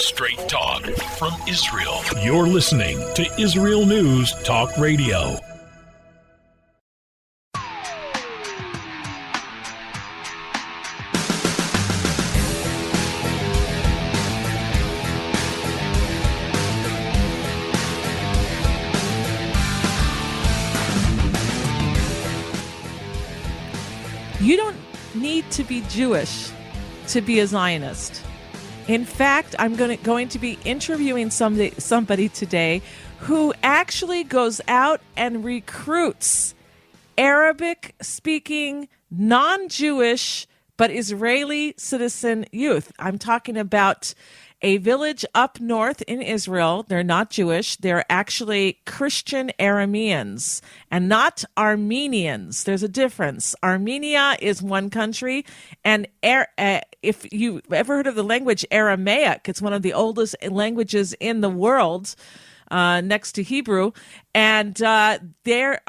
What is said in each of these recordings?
Straight talk from Israel. You're listening to Israel News Talk Radio. You don't need to be Jewish to be a Zionist. In fact, I'm going to be interviewing somebody today who actually goes out and recruits Arabic-speaking, non-Jewish, but Israeli citizen youth. I'm talking about a village up north in Israel. They're not Jewish. They're actually Christian-Arameans and not Armenians. There's a difference. Armenia is one country, and if you ever heard of the language Aramaic, it's one of the oldest languages in the world, next to Hebrew. And there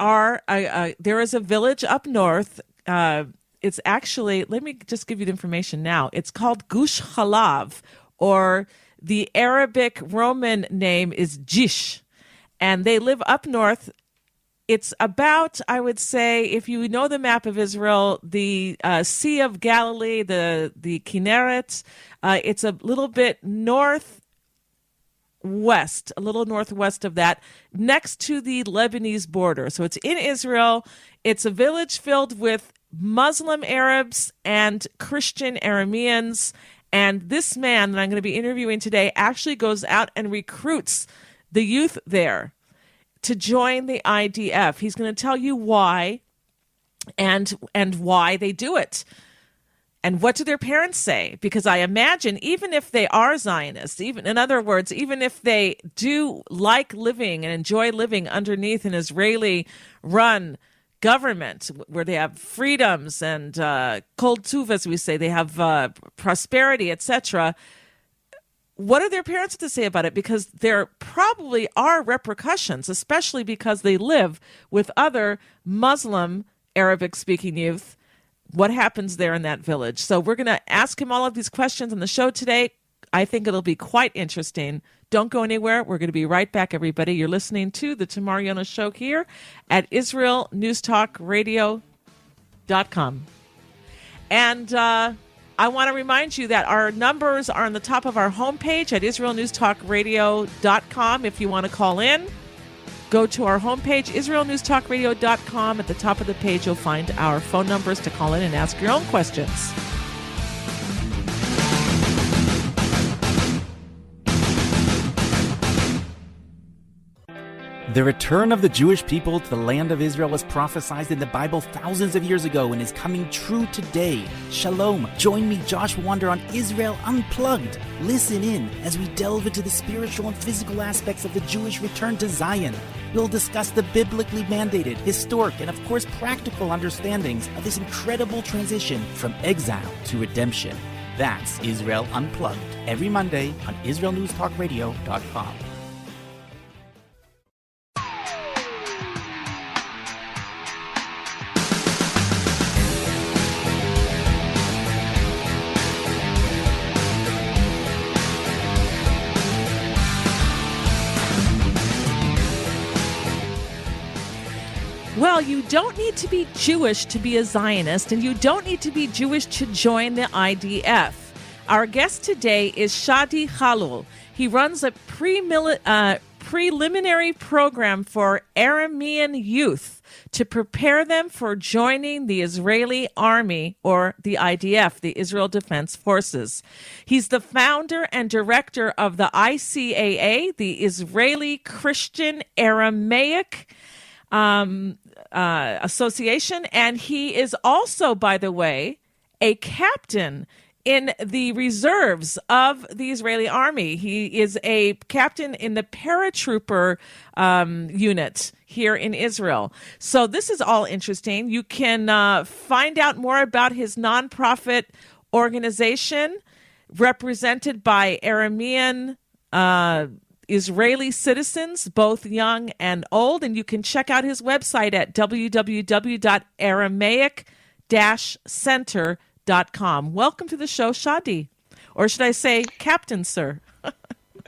is a village up north. It's actually, let me just give you the information now. It's called Gush Chalav, or the Arabic Roman name is Jish, and they live up north. It's about, I would say, if you know the map of Israel, the Sea of Galilee, the Kinneret, it's a little bit northwest, a little northwest of that, next to the Lebanese border. So it's in Israel. It's a village filled with Muslim Arabs and Christian Arameans. And this man that I'm going to be interviewing today actually goes out and recruits the youth there to join the IDF. He's going to tell you why and why they do it. And what do their parents say? Because I imagine even if they are Zionists, in other words, even if they do like living and enjoy living underneath an Israeli-run government where they have freedoms and kol tuv, as we say, they have prosperity, etc. What do their parents have to say about it? Because there probably are repercussions, especially because they live with other Muslim Arabic-speaking youth. What happens there in that village? So we're going to ask him all of these questions on the show today. I think it'll be quite interesting. Don't go anywhere. We're going to be right back, everybody. You're listening to the Tamar Yonah Show here at IsraelNewsTalkRadio.com. And I want to remind you that our numbers are on the top of our homepage at IsraelNewsTalkRadio.com. If you want to call in, go to our homepage, IsraelNewsTalkRadio.com. At the top of the page, you'll find our phone numbers to call in and ask your own questions. The return of the Jewish people to the land of Israel was prophesied in the Bible thousands of years ago and is coming true today. Shalom. Join me, Josh Wander, on Israel Unplugged. Listen in as we delve into the spiritual and physical aspects of the Jewish return to Zion. We'll discuss the biblically mandated, historic, and of course practical understandings of this incredible transition from exile to redemption. That's Israel Unplugged, every Monday on IsraelNewsTalkRadio.com. Well, you don't need to be Jewish to be a Zionist, and you don't need to be Jewish to join the IDF. Our guest today is Shadi Chalul. He runs a preliminary program for Aramean youth to prepare them for joining the Israeli Army, or the IDF, the Israel Defense Forces. He's the founder and director of the ICAA, the Israeli Christian Aramaic Association, and he is also, by the way, a captain in the reserves of the Israeli army. He is a captain in the paratrooper unit here in Israel. So this is all interesting. You can find out more about his nonprofit organization represented by Aramean Israeli citizens, both young and old, and you can check out his website at www.aramaic-center.com. Welcome to the show, Shadi. Or should I say, Captain, sir?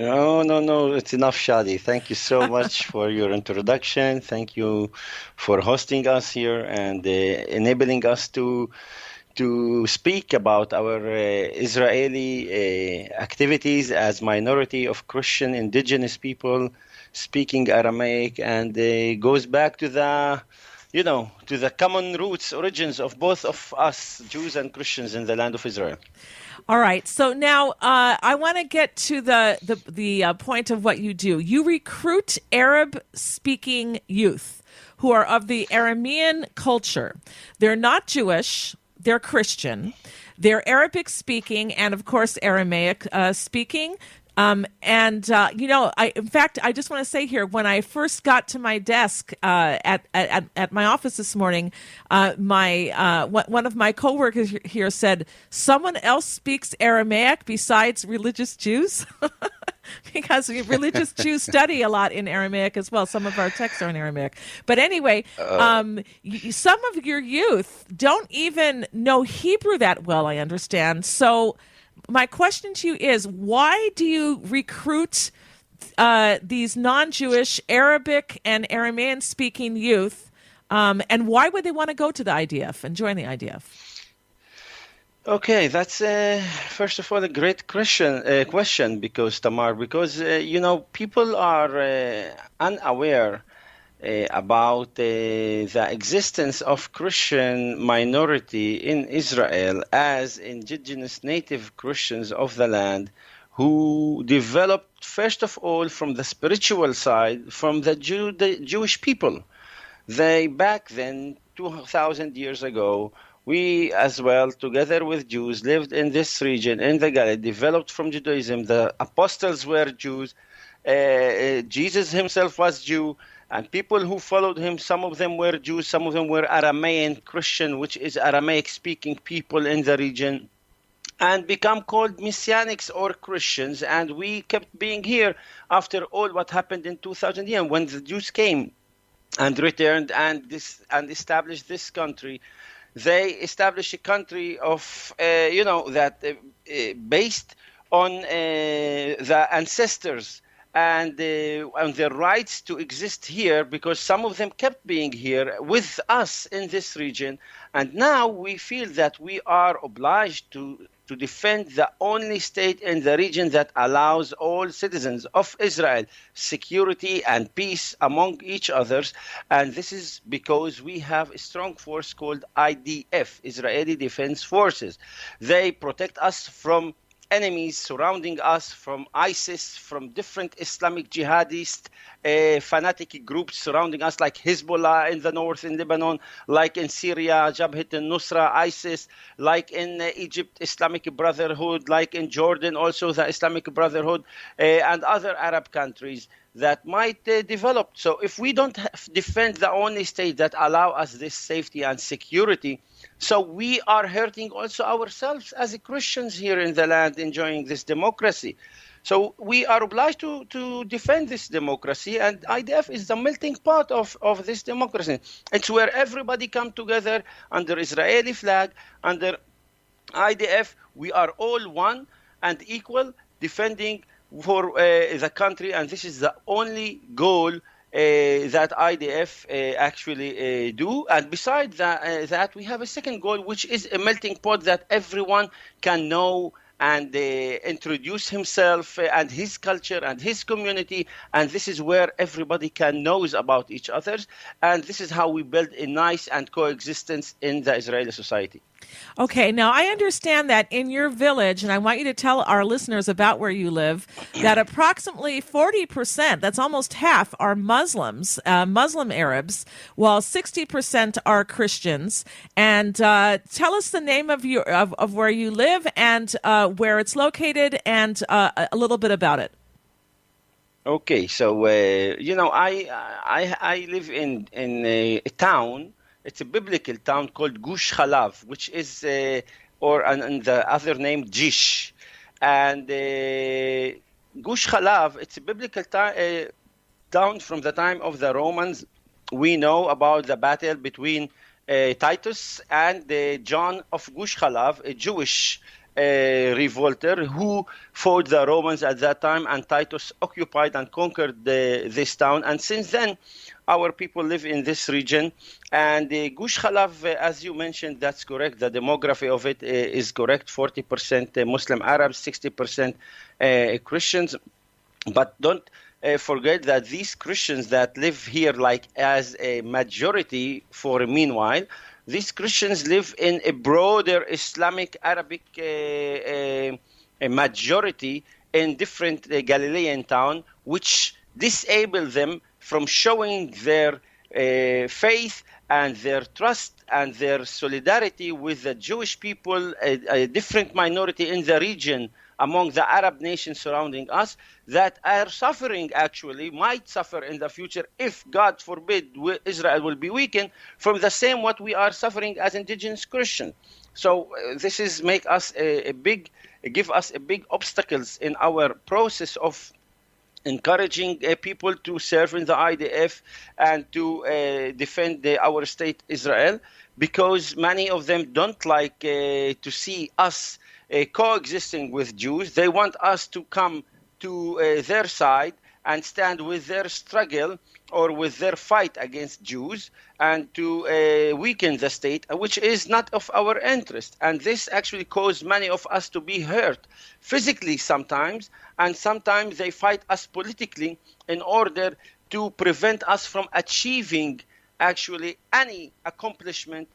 No, no, no, it's enough, Shadi. Thank you so much for your introduction. Thank you for hosting us here and enabling us to speak about our Israeli activities as minority of Christian indigenous people speaking Aramaic, and goes back to to the common roots, origins of both of us, Jews and Christians in the land of Israel. All right. So now I want to get to the point of what you do. You recruit Arab-speaking youth who are of the Aramean culture. They're not Jewish. They're Christian. They're Arabic-speaking and, of course, Aramaic-speaking. In fact, I just want to say here, when I first got to my desk at my office this morning, one of my coworkers here said, "Someone else speaks Aramaic besides religious Jews," because religious Jews study a lot in Aramaic as well. Some of our texts are in Aramaic. But anyway, some of your youth don't even know Hebrew that well, I understand. So my question to you is, why do you recruit these non-Jewish Arabic and Aramean-speaking youth, and why would they want to go to the IDF and join the IDF? Okay, that's first of all a great question, because Tamar, people are unaware about the existence of Christian minority in Israel as indigenous native Christians of the land, who developed first of all from the spiritual side, from the Jewish people. They back then, 2,000 years ago, we as well, together with Jews, lived in this region, in the Galilee, developed from Judaism. The apostles were Jews. Jesus himself was Jew. And people who followed him, some of them were Jews, some of them were Aramean Christian, which is Aramaic-speaking people in the region, and become called Messianics or Christians. And we kept being here after all what happened in 2000 years when the Jews came and returned and established this country. They established a country of, based on the ancestors and on their rights to exist here, because some of them kept being here with us in this region. And now we feel that we are obliged to defend the only state in the region that allows all citizens of Israel security and peace among each others. And this is because we have a strong force called IDF, Israeli Defense Forces. They protect us from enemies surrounding us, from ISIS, from different Islamic jihadist fanatic groups surrounding us, like Hezbollah in the north in Lebanon, like in Syria, Jabhat al-Nusra, ISIS, like in Egypt, Islamic Brotherhood, like in Jordan, also the Islamic Brotherhood, and other Arab countries that might develop. So if we don't defend the only state that allow us this safety and security, so we are hurting also ourselves as Christians here in the land, enjoying this democracy. So we are obliged to defend this democracy, and IDF is the melting pot of this democracy. It's where everybody come together under Israeli flag, under IDF. We are all one and equal, defending for the country, and this is the only goal that IDF actually do. And besides that, we have a second goal, which is a melting pot that everyone can know and introduce himself and his culture and his community. And this is where everybody can knows about each other. And this is how we build a nice and coexistence in the Israeli society. Okay, now I understand that in your village, and I want you to tell our listeners about where you live, that approximately 40%, that's almost half, are Muslims, Muslim Arabs, while 60% are Christians. And tell us the name of where you live and where it's located, and a little bit about it. Okay, so I live in a town. It's a biblical town called Gush Chalav, which is, or the other name, Jish. And Gush Chalav, it's a biblical town from the time of the Romans. We know about the battle between Titus and John of Gush Chalav, a Jewish revolter who fought the Romans at that time, and Titus occupied and conquered this town. And since then, our people live in this region. And Gush Khalaf, as you mentioned, that's correct. The demography of it is correct. 40% Muslim Arabs, 60% Christians. But don't forget that these Christians that live here like as a majority for a meanwhile, these Christians live in a broader Islamic Arabic a majority in different Galilean town, which disable them from showing their faith and their trust and their solidarity with the Jewish people, a different minority in the region among the Arab nations surrounding us that are suffering, actually might suffer in the future if, God forbid, Israel will be weakened from the same what we are suffering as indigenous Christians. So this is give us a big obstacles in our process of encouraging people to serve in the IDF and to defend our state Israel, because many of them don't like to see us coexisting with Jews. They want us to come to their side and stand with their struggle or with their fight against Jews and to weaken the state, which is not of our interest. And this actually caused many of us to be hurt physically sometimes, and sometimes they fight us politically in order to prevent us from achieving actually any accomplishment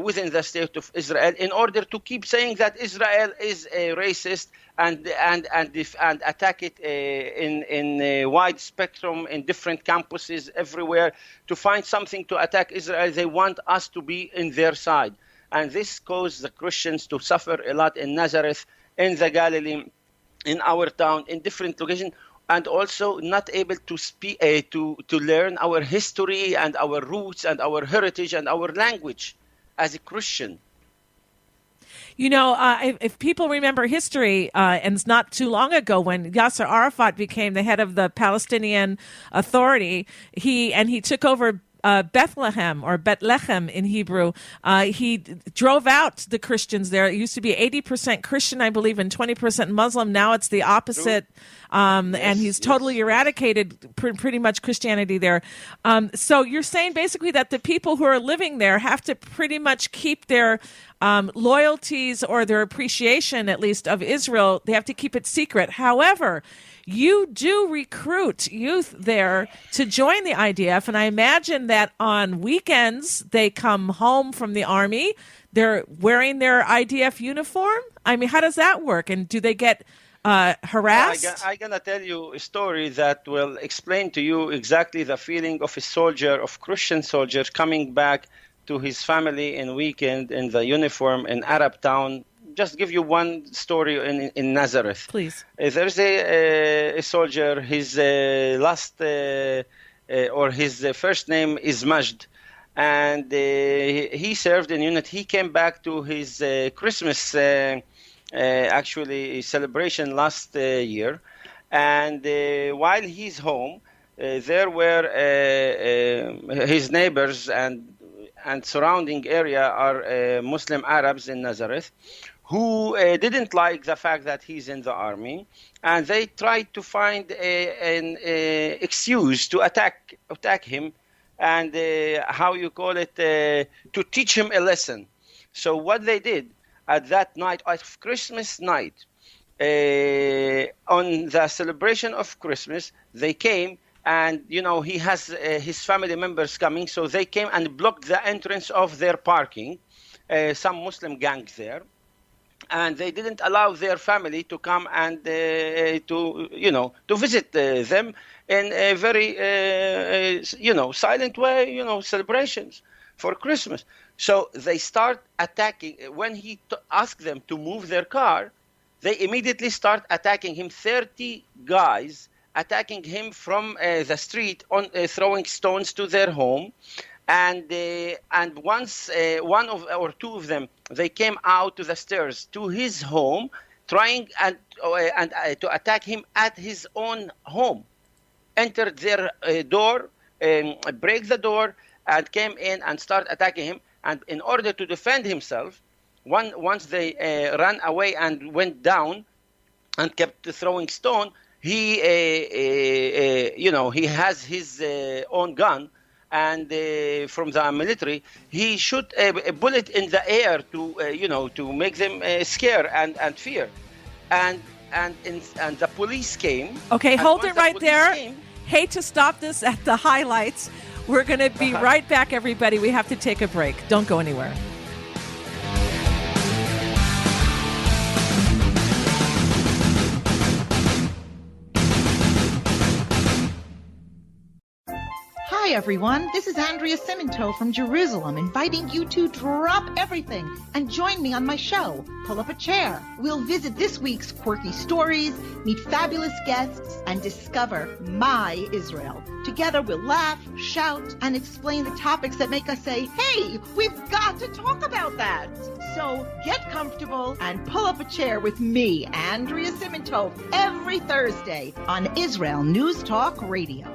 within the state of Israel, in order to keep saying that Israel is a racist and attack it in a wide spectrum in different campuses everywhere. To find something to attack Israel, they want us to be in their side. And this caused the Christians to suffer a lot in Nazareth, in the Galilee, in our town, in different locations, and also not able to speak, to learn our history and our roots and our heritage and our language as a Christian. You know, if people remember history, and it's not too long ago when Yasser Arafat became the head of the Palestinian Authority, he took over Bethlehem, or Bethlehem in Hebrew. He drove out the Christians there. It used to be 80% Christian, I believe, and 20% Muslim. Now it's the opposite. And he's totally eradicated pretty much Christianity there. So you're saying basically that the people who are living there have to pretty much keep their loyalties or their appreciation, at least, of Israel. They have to keep it secret. However, you do recruit youth there to join the IDF, and I imagine that on weekends they come home from the army. They're wearing their IDF uniform. I mean, how does that work? And do they get harassed? I'm going to tell you a story that will explain to you exactly the feeling of a soldier, of Christian soldiers, coming back to his family in weekend in the uniform in Arab town. Just give you one story in Nazareth. Please. There's a soldier, his first name is Majd, and he served in unit. He came back to his Christmas actually celebration last year, and while he's home, there were his neighbors and surrounding area are Muslim Arabs in Nazareth, who didn't like the fact that he's in the army, and they tried to find an excuse to attack him, and to teach him a lesson. So what they did at that night, of Christmas night, on the celebration of Christmas, they came, and he has his family members coming, so they came and blocked the entrance of their parking, some Muslim gangs there. And they didn't allow their family to come and to visit them in a very silent way, celebrations for Christmas. So they start attacking. When he asked them to move their car, they immediately start attacking him. 30 guys attacking him from the street, throwing stones to their home. And once one or two of them, they came out to the stairs to his home, trying to attack him at his own home. Entered their door, break the door, and came in and start attacking him. And in order to defend himself, once they ran away and went down and kept throwing stone, he he has his own gun, and from the military, he shoot a bullet in the air to make them scare and fear, and the police came. Okay, hold it right there. Came, Hate to stop this at the highlights. We're going to be right back, everybody. We have to take a break. Don't go anywhere. Hi, everyone. This is Andrea Simento from Jerusalem, inviting you to drop everything and join me on my show, Pull Up a Chair. We'll visit this week's quirky stories, meet fabulous guests, and discover my Israel. Together, we'll laugh, shout, and explain the topics that make us say, hey, we've got to talk about that. So get comfortable and pull up a chair with me, Andrea Simento, every Thursday on Israel News Talk Radio.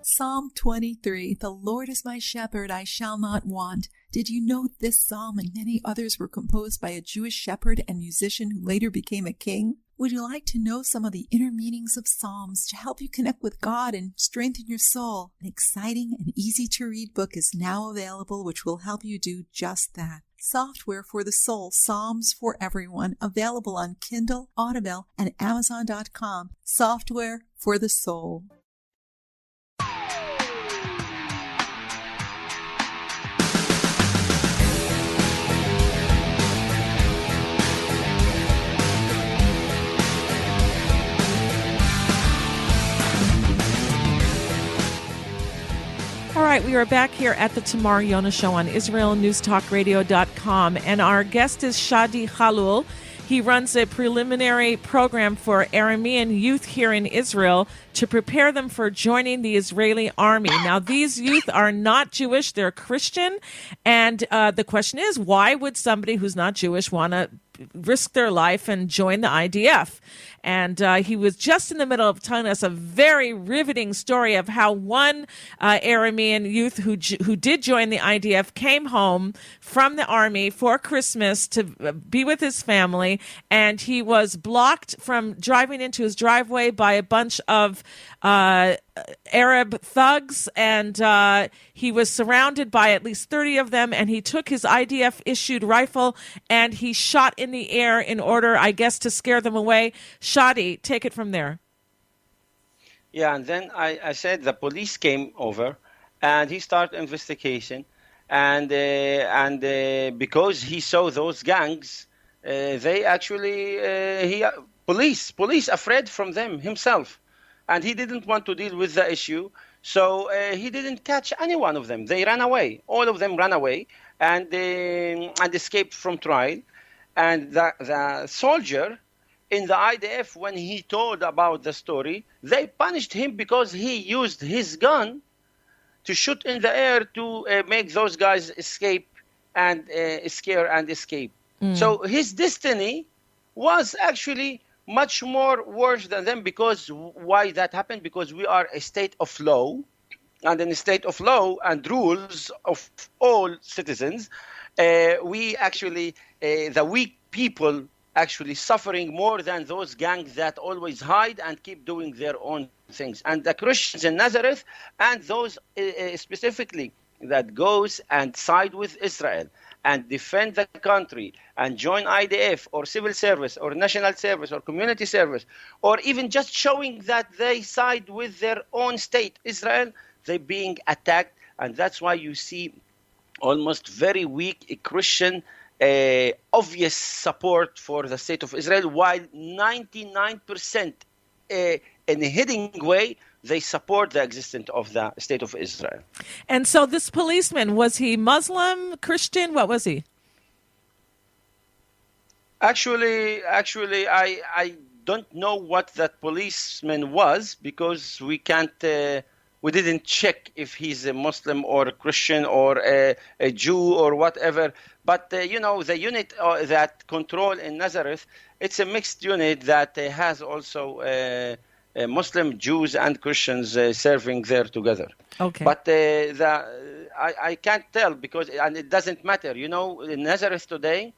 Psalm 23, the Lord is my shepherd, I shall not want. Did you know this psalm and many others were composed by a Jewish shepherd and musician who later became a king? Would you like to know some of the inner meanings of psalms to help you connect with God and strengthen your soul? An exciting and easy-to-read book is now available which will help you do just that. Software for the Soul, Psalms for Everyone, available on Kindle, Audible, and Amazon.com. Software for the Soul. All right, we are back here at the Tamar Yonah Show on IsraelNewsTalkRadio.com, and our guest is Shadi Halul. He runs a preliminary program for Aramean youth here in Israel to prepare them for joining the Israeli army. Now, these youth are not Jewish, they're Christian, and the question is, why would somebody who's not Jewish want to risk their life and join the IDF? And he was just in the middle of telling us a very riveting story of how one Aramean youth who did join the IDF came home from the army for Christmas to be with his family, and he was blocked from driving into his driveway by a bunch of Arab thugs, and he was surrounded by at least 30 of them, and he took his IDF-issued rifle and he shot in the air in order, I guess, to scare them away. Shadi, take it from there. Yeah, and then I said the police came over, and he started investigation, and because he saw those gangs, they actually police afraid from them himself. And he didn't want to deal with the issue, so he didn't catch any one of them. They ran away. All of them ran away and escaped from trial. And the soldier in the IDF, when he told about the story, they punished him because he used his gun to shoot in the air to make those guys escape and scare and escape. So his destiny was actually much more worse than them. Because why that happened? Because we are a state of law, and in a state of law and rules of all citizens, we actually, the weak people actually suffering more than those gangs that always hide and keep doing their own things. And the Christians in Nazareth, and those specifically that goes and side with Israel and defend the country and join IDF or civil service or national service or community service, or even just showing that they side with their own state, Israel, they're being attacked. And that's why you see almost very weak Christian obvious support for the state of Israel, while 99% in a hidden way, they support the existence of the state of Israel. And so this policeman, was he Muslim, Christian? What was he? Actually, I don't know what that policeman was, because we didn't check if he's a Muslim or a Christian or a Jew or whatever. But, the unit that control in Nazareth, it's a mixed unit that has also Muslim, Jews, and Christians serving there together. Okay. But I can't tell, and it doesn't matter. In Nazareth today,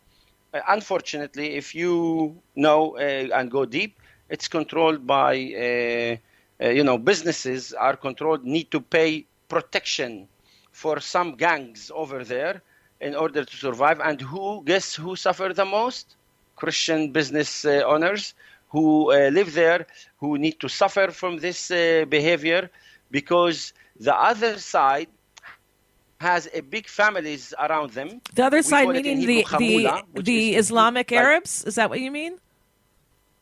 unfortunately, if you know and go deep, it's controlled by, businesses are controlled, need to pay protection for some gangs over there in order to survive. And guess who suffer the most? Christian business owners who live there, who need to suffer from this behavior, because the other side has a big families around them. The other We side call it in meaning Hebrew khamula, which the is Islamic like- Arabs? Is that what you mean?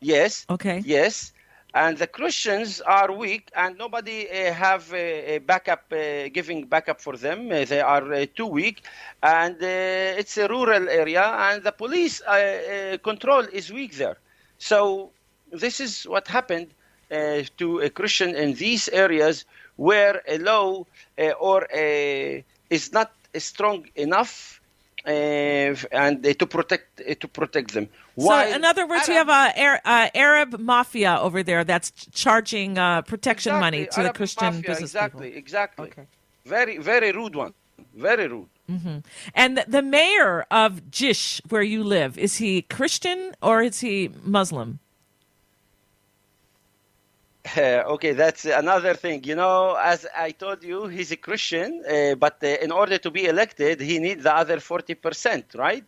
Yes. Okay. Yes. And the Christians are weak, and nobody have a backup, giving backup for them. They are too weak, and it's a rural area, and the police control is weak there. So this is what happened to a Christian in these areas where a law is not strong enough and to protect them. So, in other words, you have a Arab mafia over there that's charging protection money to the Arab Christian mafia, business exactly, people. Exactly. Okay. Very, very rude one. Very rude. And the mayor of Jish, where you live, is he Christian or is he Muslim? Okay, that's another thing. As I told you, he's a Christian, but in order to be elected, he needs the other 40%, right?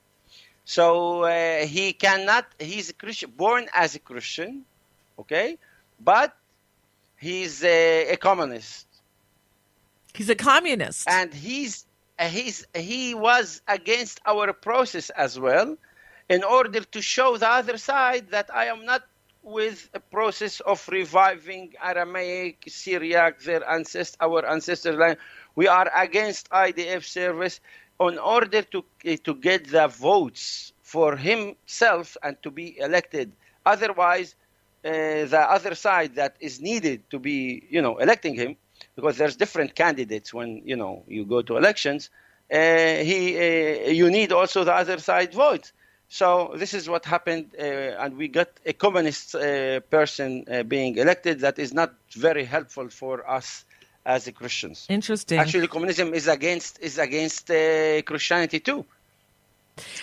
So he's a Christian, born as a Christian, okay? But he's a communist. He's a communist. And he was against our process as well, in order to show the other side that I am not with a process of reviving Aramaic, Syriac, our ancestors' land. We are against IDF service in order to get the votes for himself and to be elected. Otherwise, the other side that is needed to be, electing him, because there's different candidates when, you go to elections, you need also the other side vote. So this is what happened, and we got a communist person being elected that is not very helpful for us as Christians. Interesting. Actually, communism is against Christianity too.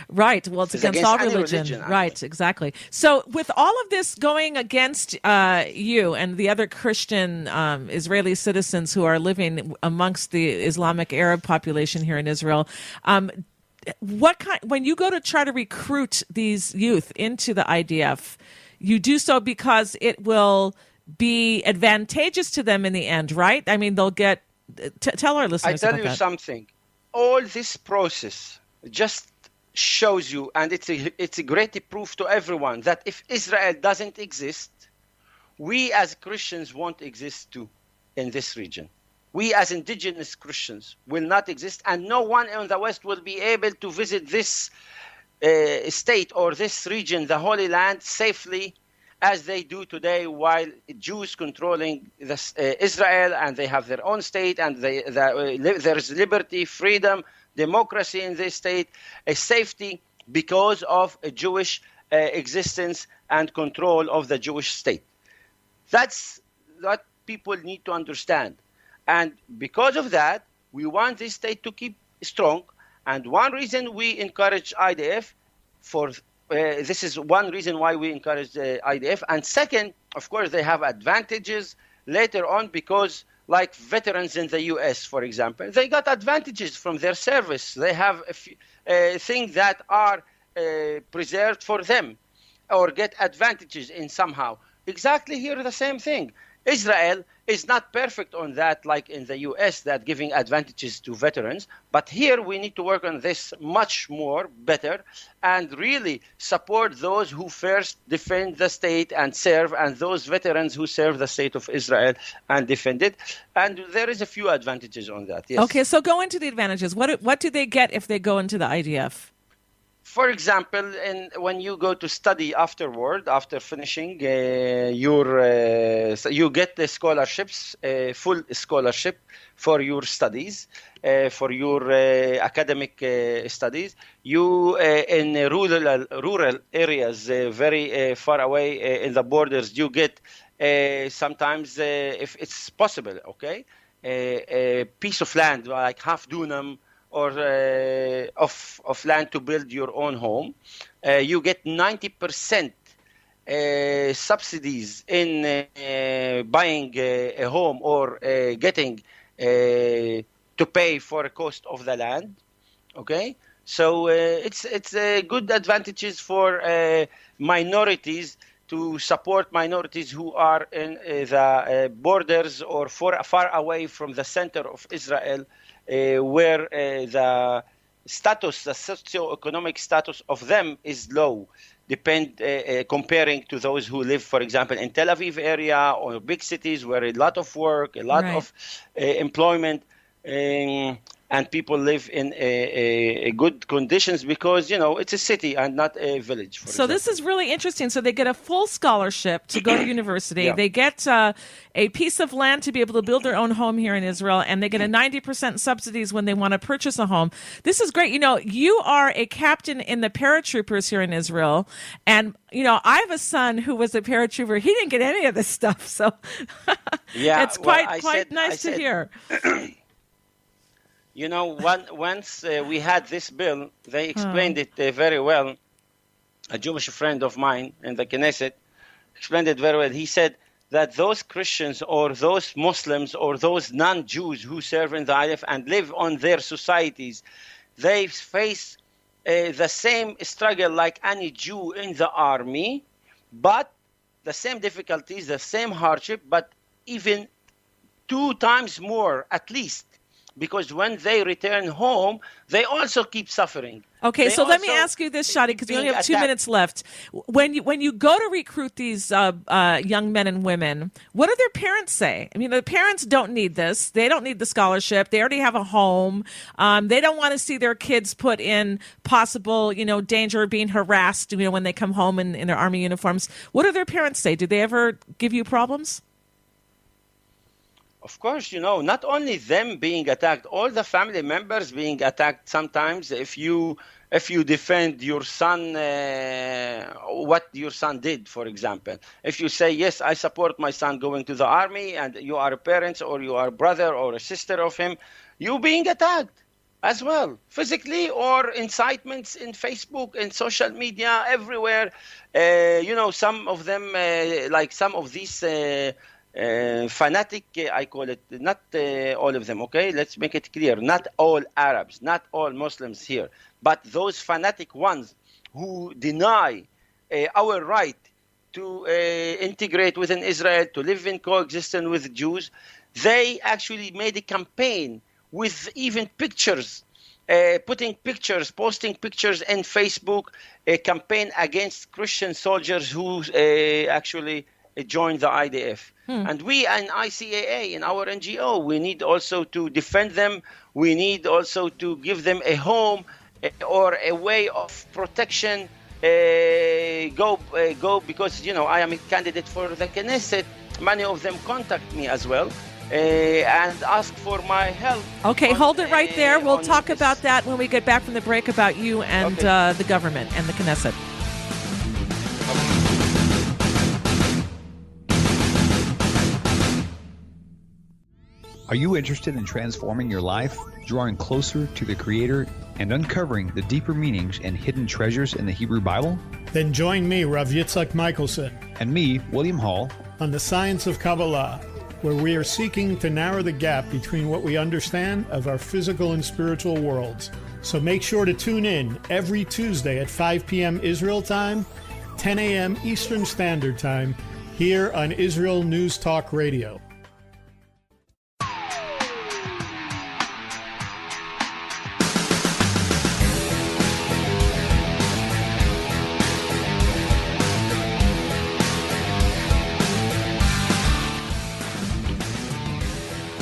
Right. Well, it's against all religion. Right. Exactly. So with all of this going against you and the other Christian Israeli citizens who are living amongst the Islamic Arab population here in Israel, when you go to try to recruit these youth into the IDF, you do so because it will be advantageous to them in the end, right? I mean, they'll get. Tell our listeners. I tell you something. All this process just shows you, and it's a great proof to everyone, that if Israel doesn't exist, we as Christians won't exist too in this region. We as indigenous Christians will not exist, and no one in the West will be able to visit this state or this region, the Holy Land, safely as they do today, while Jews controlling Israel, and they have their own state, and there's liberty, freedom, democracy in this state, a safety because of a Jewish existence and control of the Jewish state. That's what people need to understand. And because of that, we want this state to keep strong. And one reason we encourage IDF this is one reason why we encourage the IDF. And second, of course, they have advantages later on because, like veterans in the U.S., for example, they got advantages from their service. They have things that are preserved for them or get advantages in somehow. Exactly here, the same thing. Israel is not perfect on that, like in the U.S., that giving advantages to veterans. But here we need to work on this much more better and really support those who first defend the state and serve, and those veterans who serve the state of Israel and defend it. And there is a few advantages on that. Yes. Okay, so go into the advantages. What do they get if they go into the IDF? For example, when you go to study afterward, after finishing, you get the scholarships, full scholarship for your studies, for your academic studies. You in rural areas, very far away in the borders, you get sometimes, if it's possible, okay, a piece of land like half dunam or of land to build your own home, you get 90% subsidies in buying a home or getting to pay for a cost of the land. Okay, so it's good advantages for minorities, to support minorities who are in the borders or far away from the center of Israel, where the socioeconomic status of them is low, comparing to those who live, for example, in Tel Aviv area or big cities where a lot of work, a lot of employment, and people live in good conditions because, it's a city and not a village. So this is really interesting. So they get a full scholarship to go to university. Yeah. They get a piece of land to be able to build their own home here in Israel, and they get a 90% subsidies when they want to purchase a home. This is great. You are a captain in the paratroopers here in Israel, and I have a son who was a paratrooper. He didn't get any of this stuff, so it's quite nice to hear. Once we had this bill, they explained it very well. A Jewish friend of mine in the Knesset explained it very well. He said that those Christians or those Muslims or those non-Jews who serve in the IDF and live on their societies, they face the same struggle like any Jew in the army, but the same difficulties, the same hardship, but even 2 times more at least. Because when they return home, they also keep suffering. Okay, so let me ask you this, Shadi, because we only have 2 minutes left. When you go to recruit these young men and women, what do their parents say? I mean, the parents don't need this. They don't need the scholarship. They already have a home. They don't want to see their kids put in possible, danger of being harassed, when they come home in their army uniforms. What do their parents say? Do they ever give you problems? Of course, not only them being attacked, all the family members being attacked sometimes. If you defend your son, what your son did, for example. If you say, yes, I support my son going to the army, and you are a parent or you are a brother or a sister of him, you being attacked as well, physically or incitements in Facebook and social media, everywhere. Some of them, like some of these fanatic, I call it, not all of them, okay? Let's make it clear. Not all Arabs, not all Muslims here, but those fanatic ones who deny our right to integrate within Israel, to live in coexistence with Jews, they actually made a campaign with even pictures, posting pictures in Facebook, a campaign against Christian soldiers who actually joined the IDF. And we in ICAA, in our NGO, we need also to defend them. We need also to give them a home or a way of protection. Go because, I am a candidate for the Knesset. Many of them contact me as well and ask for my help. Okay, hold it right there. We'll talk about that when we get back from the break, about you and the government and the Knesset. Are you interested in transforming your life, drawing closer to the Creator, and uncovering the deeper meanings and hidden treasures in the Hebrew Bible? Then join me, Rav Yitzhak Michelson, And me, William Hall, on the Science of Kabbalah, where we are seeking to narrow the gap between what we understand of our physical and spiritual worlds. So make sure to tune in every Tuesday at 5 p.m. Israel time, 10 a.m. Eastern Standard Time, here on Israel News Talk Radio.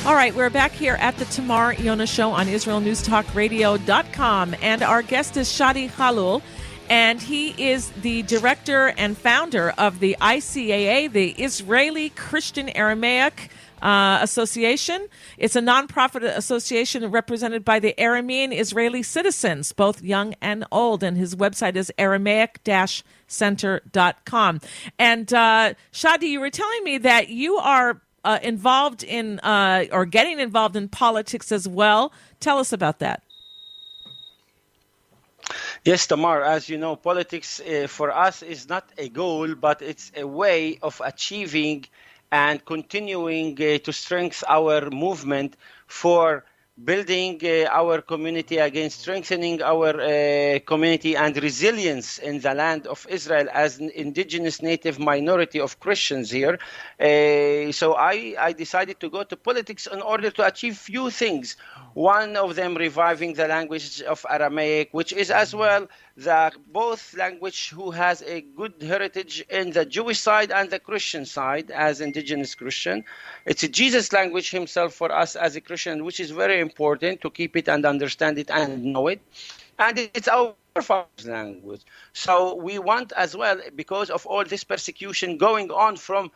All right, we're back here at the Tamar Yonah Show on IsraelNewsTalkRadio.com, and our guest is Shadi Halul, and he is the director and founder of the ICAA, the Israeli Christian-Aramaic Association. It's a nonprofit association represented by the Aramean Israeli citizens, both young and old, and his website is aramaic-center.com. And Shadi, you were telling me that you are involved in or getting involved in politics as well. Tell us about that. Yes, Tamar, as you know, politics for us is not a goal, but it's a way of achieving and continuing to strengthen our movement for building our community, against strengthening our community and resilience in the land of Israel as an indigenous native minority of Christians here. So I decided to go to politics in order to achieve few things. One of them reviving the language of Aramaic, which is as well the both language who has a good heritage in the Jewish side and the Christian side as indigenous Christian. It's a Jesus language himself for us as a Christian, which is very important to keep it and understand it and know it. And it's our father's language. So we want as well, because of all this persecution going on from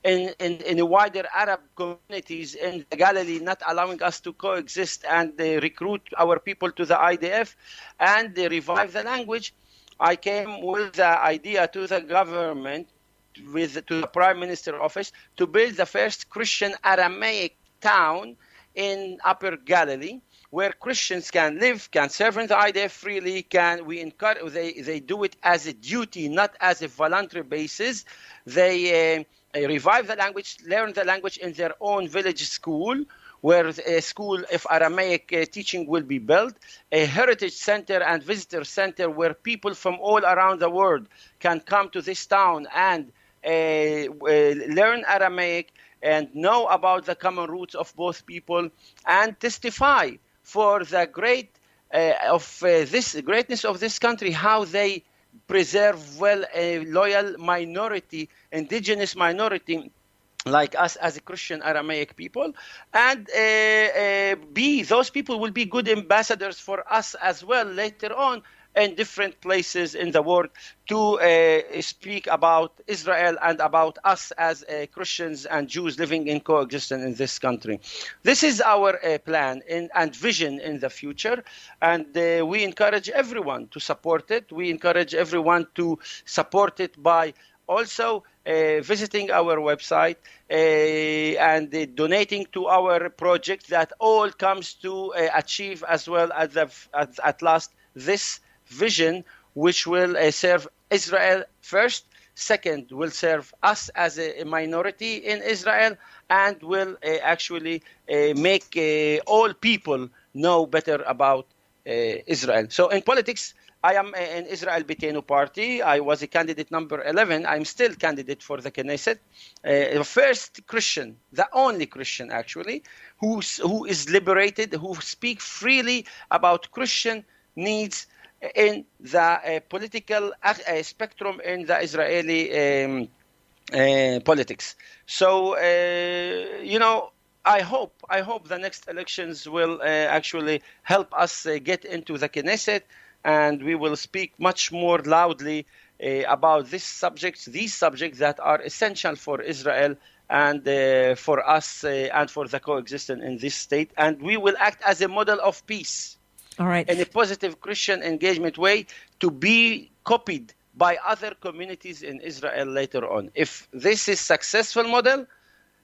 in the wider Arab communities in Galilee, not allowing us to coexist and recruit our people to the IDF and revive the language, I came with the idea to the government, to the Prime Minister office, to build the first Christian Aramaic town in Upper Galilee, where Christians can live, can serve in the IDF freely. They do it as a duty, not as a voluntary basis. They revive the language, learn the language in their own village school, where a school of Aramaic teaching will be built, a heritage center and visitor center where people from all around the world can come to this town and learn Aramaic and know about the common roots of both people and testify for the greatness of this country, how they preserve well a loyal minority, indigenous minority like us as a Christian Aramaic people, and those people will be good ambassadors for us as well later on in different places in the world to speak about Israel and about us as Christians and Jews living in coexistence in this country. This is our plan and vision in the future, and we encourage everyone to support it. We encourage everyone to support it by also visiting our website and donating to our project that all comes to achieve as well as at last this vision, which will serve Israel first, second will serve us as a minority in Israel, and will actually make all people know better about Israel. So in politics, I am in Israel Beitenu party. I was a candidate number 11. I'm still candidate for the Knesset. The first Christian, the only Christian actually, who is liberated, who speak freely about Christian needs in the political spectrum in the Israeli politics. So, I hope the next elections will actually help us get into the Knesset, and we will speak much more loudly about these subjects that are essential for Israel and for us and for the coexistence in this state. And we will act as a model of peace. All right. In a positive Christian engagement way to be copied by other communities in Israel later on. If this is successful model,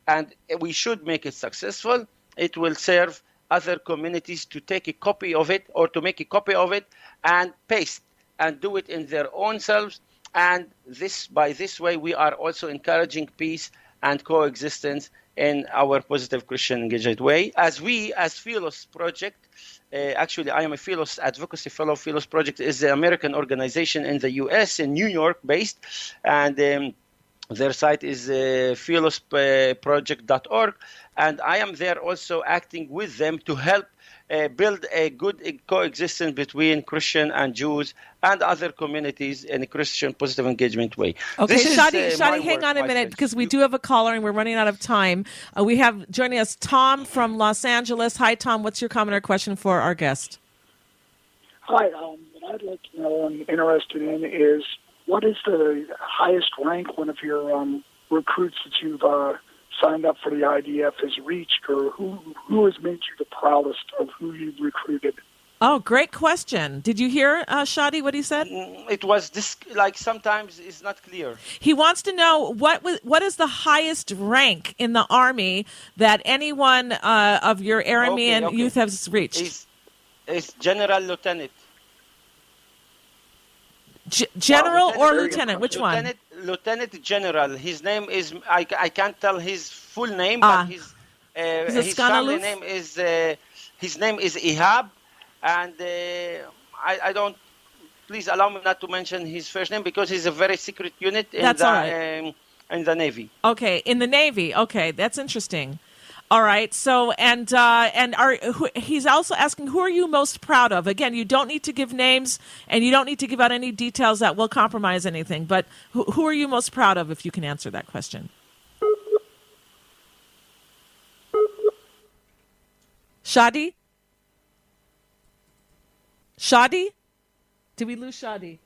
and we should make it successful, it will serve other communities to take a copy of it or to make a copy of it and paste and do it in their own selves. And by this way, we are also encouraging peace and coexistence in our positive Christian engagement way. As Philos Project, actually, I am a Philos Advocacy Fellow. Philos Project is an American organization in the U.S., in New York based, and their site is philosproject.org. And I am there also acting with them to help build a good coexistence between Christian and Jews and other communities in a Christian positive engagement way. Okay, Shadi, hang on a minute, because we do have a caller and we're running out of time. We have joining us Tom from Los Angeles. Hi, Tom. What's your comment or question for our guest? Hi. What I'd like to know, I'm interested in, is what is the highest rank one of your recruits that you've signed up for the IDF has reached, or who has made you the proudest of who you've recruited? Oh, great question. Did you hear, Shadi, what he said? It was sometimes it's not clear. He wants to know what is the highest rank in the Army that anyone of your Aramean youth has reached? It's General Lieutenant. General or lieutenant? Which one? Lieutenant General. His name is, I can't tell his full name, but his family name is, his name is Ihab, and I don't, please allow me not to mention his first name because he's a very secret unit in in the Navy. Okay, in the Navy. Okay, that's interesting. All right. So, he's also asking, who are you most proud of? Again, you don't need to give names and you don't need to give out any details that will compromise anything. But who are you most proud of, if you can answer that question? Shadi? Shadi? Did we lose Shadi?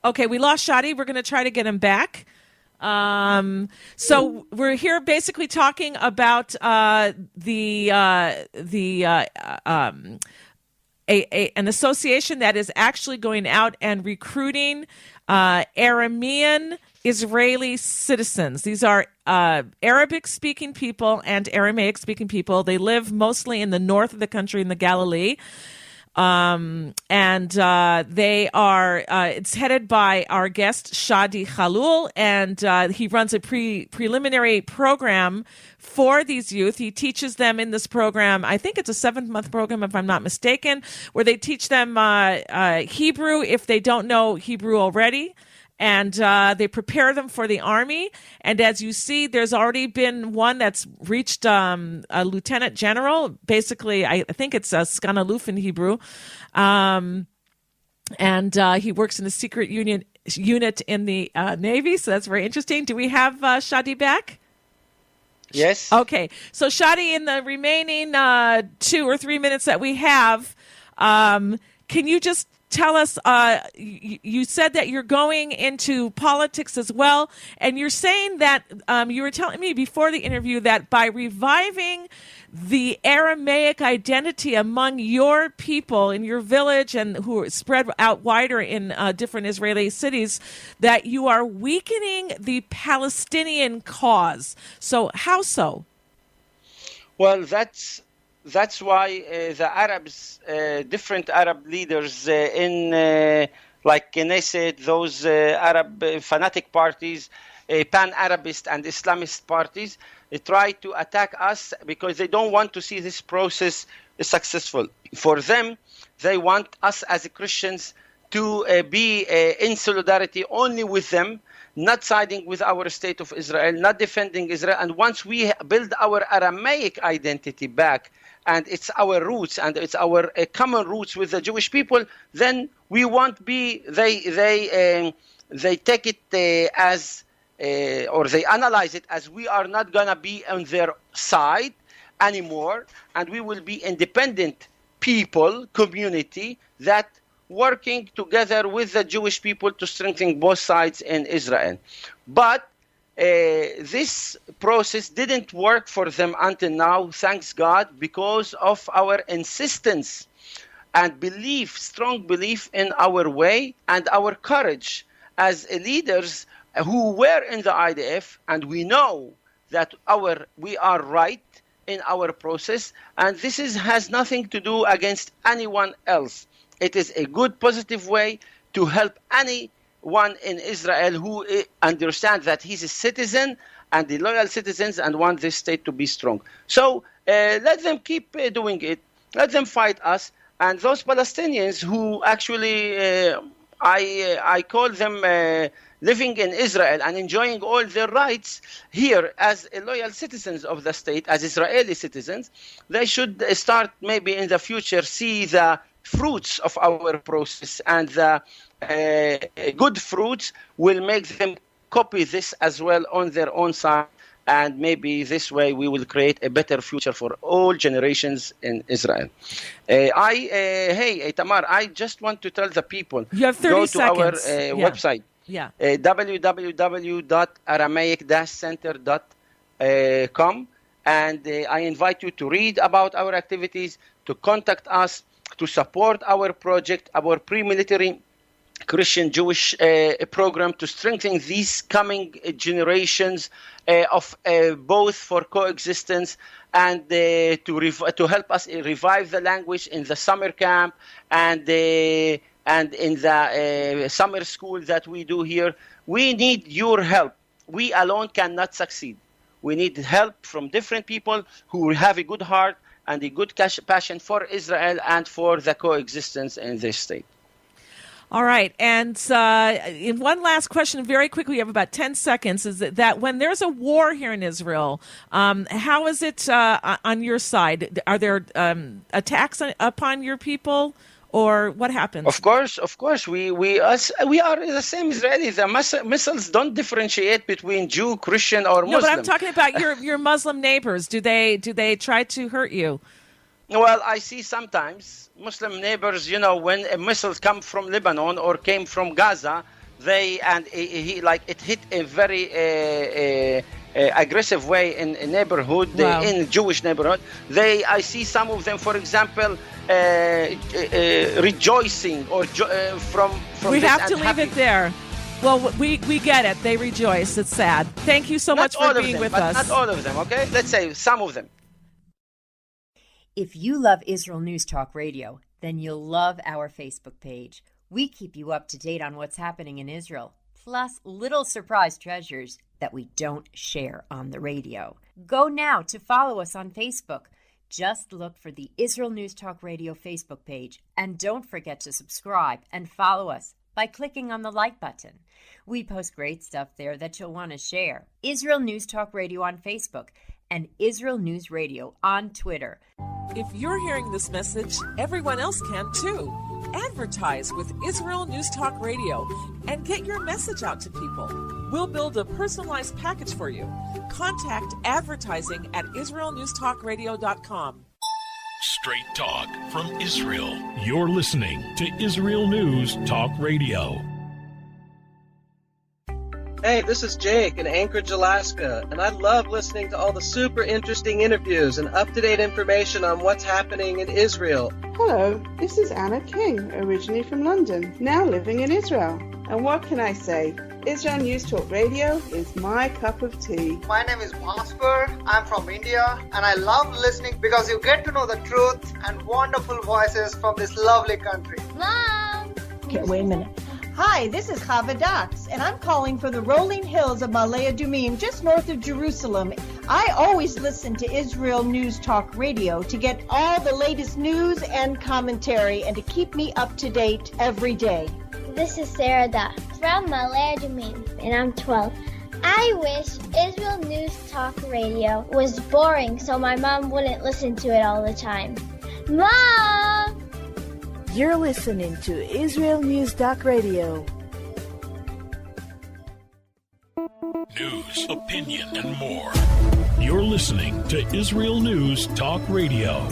Okay, we lost Shadi. We're going to try to get him back. So we're here basically talking about an association that is actually going out and recruiting Aramean Israeli citizens. These are Arabic-speaking people and Aramaic-speaking people. They live mostly in the north of the country in the Galilee. They are, it's headed by our guest, Shadi Khalul, and he runs a preliminary program for these youth. He teaches them in this program, I think it's a 7-month program, if I'm not mistaken, where they teach them Hebrew if they don't know Hebrew already. And they prepare them for the army. And as you see, there's already been one that's reached a lieutenant general. Basically, I think it's a Sgan Aluf in Hebrew. He works in a secret unit in the Navy. So that's very interesting. Do we have Shadi back? Yes. Okay. So Shadi, in the remaining 2 or 3 minutes that we have, can you just tell us, you said that you're going into politics as well, and you're saying that you were telling me before the interview that by reviving the Aramaic identity among your people in your village and who are spread out wider in different Israeli cities, that you are weakening the Palestinian cause. So how so? Well, that's why the Arabs, different Arab leaders in like Knesset, those Arab fanatic parties, pan-Arabist and Islamist parties, try to attack us because they don't want to see this process successful. For them, they want us as Christians to be in solidarity only with them, not siding with our state of Israel, not defending Israel. And once we build our Aramaic identity back, and it's our roots, and it's our common roots with the Jewish people, then we won't be. They take it as, or they analyze it as, we are not gonna be on their side anymore, and we will be independent people, community that working together with the Jewish people to strengthen both sides in Israel. But this process didn't work for them until now, thanks God, because of our insistence and belief, strong belief in our way and our courage as leaders who were in the IDF, and we know that we are right in our process, and this has nothing to do against anyone else. It is a good, positive way to help anyone in Israel who understands that he's a citizen and the loyal citizens and want this state to be strong. So let them keep doing it. Let them fight us. And those Palestinians who actually, I call them living in Israel and enjoying all their rights here as loyal citizens of the state, as Israeli citizens, they should start maybe in the future see the fruits of our process, and the good fruits will make them copy this as well on their own side, and maybe this way we will create a better future for all generations in Israel. Hey, Tamar, I just want to tell the people, you have 30 go seconds. To our website, www.aramaic-center.com, and I invite you to read about our activities, to contact us, to support our project, our pre-military Christian Jewish program to strengthen these coming generations of both for coexistence and to help us revive the language in the summer camp, and and in the summer school that we do here. We need your help. We alone cannot succeed. We need help from different people who have a good heart and a good passion for Israel and for the coexistence in this state. All right. And in one last question, very quickly, we have about 10 seconds, is that when there's a war here in Israel, how is it on your side? Are there attacks upon your people, or what happens? Of course. We are the same Israelis. The missiles don't differentiate between Jew, Christian, or Muslim. No, but I'm talking about your Muslim neighbors. Do they try to hurt you? Well, I see sometimes Muslim neighbors, when missiles come from Lebanon or came from Gaza, it hit a very aggressive way in a neighborhood, wow. in Jewish neighborhood. I see some of them, for example, rejoicing or from we this have to leave it there. Well, we get it. They rejoice. It's sad. Thank you so much for being with us. Not all of them, okay? Let's say some of them. If you love Israel News Talk Radio, then you'll love our Facebook page. We keep you up to date on what's happening in Israel, plus little surprise treasures that we don't share on the radio. Go now to follow us on Facebook. Just look for the Israel News Talk Radio Facebook page, and don't forget to subscribe and follow us by clicking on the like button. We post great stuff there that you'll want to share. Israel News Talk Radio on Facebook and Israel News Radio on Twitter. If you're hearing this message, everyone else can too. Advertise with Israel News Talk Radio and get your message out to people. We'll build a personalized package for you. Contact advertising at israelnewstalkradio.com. Straight talk from Israel. You're listening to Israel News Talk Radio. Hey, this is Jake in Anchorage, Alaska, and I love listening to all the super interesting interviews and up-to-date information on what's happening in Israel. Hello, this is Anna King, originally from London, now living in Israel. And what can I say? Israel News Talk Radio is my cup of tea. My name is Bhaskar. I'm from India, and I love listening because you get to know the truth and wonderful voices from this lovely country. Mom! Okay, wait a minute. Hi, this is Chava Dax, and I'm calling from the rolling hills of Ma'ale Adumim, just north of Jerusalem. I always listen to Israel News Talk Radio to get all the latest news and commentary and to keep me up to date every day. This is Sarah Dax from Ma'ale Adumim, and I'm 12. I wish Israel News Talk Radio was boring so my mom wouldn't listen to it all the time. Mom! You're listening to Israel News Talk Radio. News, opinion, and more. You're listening to Israel News Talk Radio.